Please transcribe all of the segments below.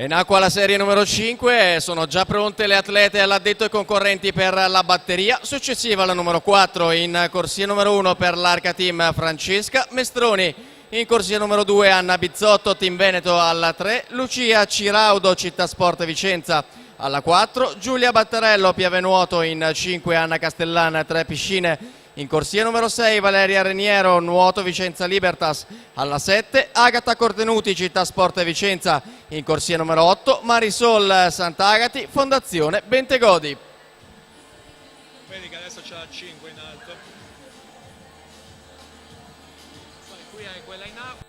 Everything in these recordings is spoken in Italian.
In acqua la serie numero 5, sono già pronte le atlete all'addetto e concorrenti per la batteria, successiva la numero 4, in corsia numero 1 per l'Arca Team Francesca Mestroni, in corsia numero 2 Anna Bizzotto Team Veneto alla 3, Lucia Ciraudo Città Sport Vicenza alla 4, Giulia Battarello Piave Nuoto in 5, Anna Castellana 3 piscine. In corsia numero 6 Valeria Reniero, Nuoto Vicenza Libertas alla 7, Agata Cortenuti Città Sport Vicenza. In corsia numero 8 Marisol Sant'Agati, Fondazione Bentegodi. Vedi che adesso c'è la 5 in alto. Qui hai quella in acqua.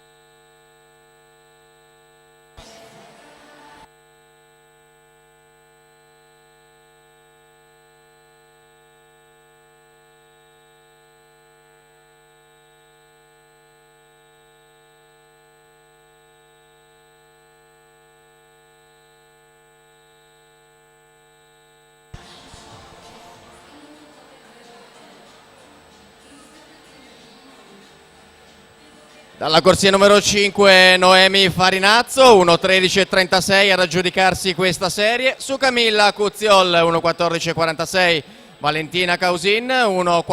Dalla corsia numero 5 Noemi Farinazzo, 1.13.36 ad aggiudicarsi questa serie. Su Camilla Cuziol, 1.14.46. Valentina Causin, 1.14.